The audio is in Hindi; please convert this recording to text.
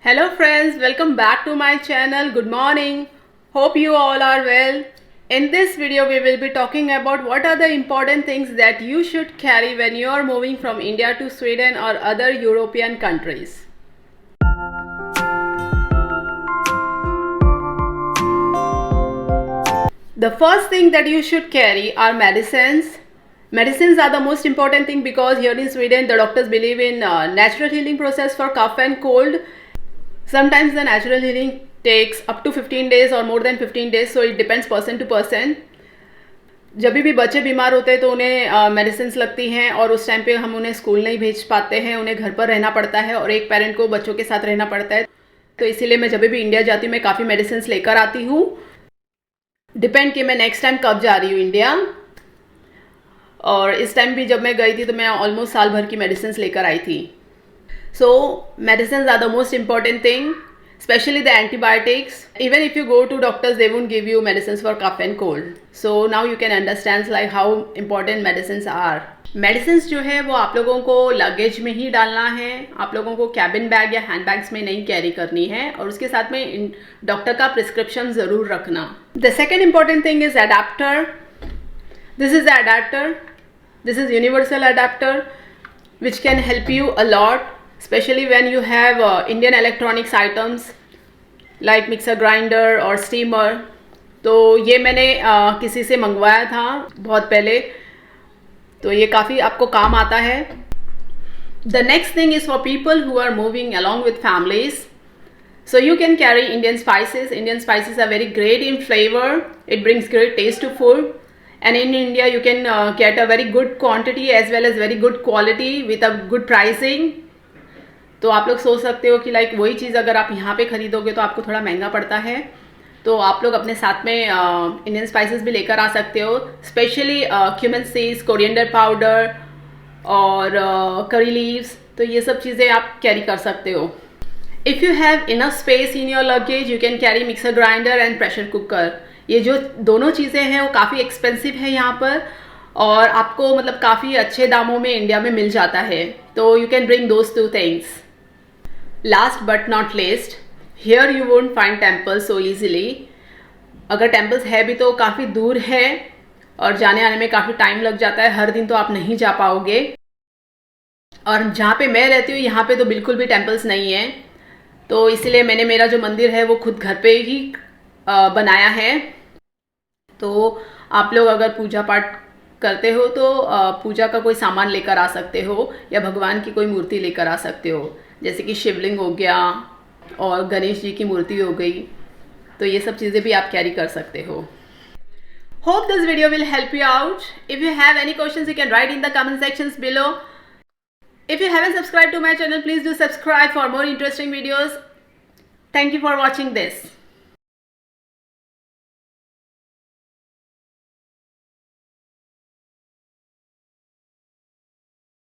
Hello friends, welcome back to my channel. Good morning. Hope you all are well. In this video we will be talking about what are the important things that you should carry when you are moving from India to Sweden or other European countries. The first thing that you should carry are medicines. Medicines are the most important thing because here in Sweden the doctors believe in natural healing process for cough and cold. Sometimes the natural healing takes up to 15 days or more than 15 days, so it depends person to person. जब भी बच्चे बीमार होते हैं तो उन्हें मेडिसिन्स लगती हैं और उस टाइम पे हम उन्हें स्कूल नहीं भेज पाते हैं, उन्हें घर पर रहना पड़ता है और एक पेरेंट को बच्चों के साथ रहना पड़ता है. तो इसीलिए मैं जब भी इंडिया जाती हूँ मैं काफ़ी मेडिसिन्स लेकर आती हूँ. डिपेंड कि मैं नेक्स्ट टाइम कब जा रही हूँ इंडिया. और इस टाइम भी जब मैं गई थी तो मैं ऑलमोस्ट साल भर की मेडिसिन्स लेकर आई थी. So medicines are the most important thing, especially the antibiotics. Even if you go to doctors, they won't give you medicines for cough and cold. So now you can understand like how important medicines are. Medicines जो है वो आप लोगों को लगेज में ही डालना है, आप लोगों को कैबिन बैग या हैंड बैग्स में नहीं कैरी करनी है और उसके साथ में डॉक्टर का प्रिस्क्रिप्शन ज़रूर रखना. The second important thing is adapter. This is the adapter. This is universal adapter which can help you a lot. Especially when you have Indian electronics items like mixer grinder or steamer. तो ये मैंने किसी से मंगवाया था बहुत पहले, तो ये काफ़ी आपको काम आता है. The next thing is for people who are moving along with families. So you can carry Indian spices. Indian spices are very great in flavor. It brings great taste to food. And in India you can get a very good quantity as well as very good quality with a good pricing. तो आप लोग सोच सकते हो कि लाइक वही चीज़ अगर आप यहाँ पे ख़रीदोगे तो आपको थोड़ा महंगा पड़ता है, तो आप लोग अपने साथ में इंडियन स्पाइसेस भी लेकर आ सकते हो. Specially cumin seeds, coriander powder और करी लीव्स, तो ये सब चीज़ें आप कैरी कर सकते हो. If you have enough space in your luggage you can carry mixer grinder and pressure cooker. ये जो दोनों चीज़ें हैं वो काफ़ी एक्सपेंसिव है यहाँ पर और आपको मतलब काफ़ी अच्छे दामों में इंडिया में मिल जाता है, तो you can bring those two things. Last but not least, here you won't find temples so easily. अगर temples है भी तो काफ़ी दूर है और जाने आने में काफ़ी टाइम लग जाता है, हर दिन तो आप नहीं जा पाओगे. और जहाँ पे मैं रहती हूँ यहाँ पे तो बिल्कुल भी temples नहीं है, तो इसलिए मैंने मेरा जो मंदिर है वो खुद घर पे ही बनाया है. तो आप लोग अगर पूजा पाठ करते हो तो पूजा का कोई सामान लेकर आ सकते हो या भगवान की कोई मूर्ति लेकर आ सकते हो, जैसे कि शिवलिंग हो गया और गणेश जी की मूर्ति हो गई, तो ये सब चीज़ें भी आप कैरी कर सकते हो. Hope this video will help you out. If you have any questions you can write in the comment sections below. If you haven't subscribe to my channel please do subscribe for more interesting videos. Thank you for watching this.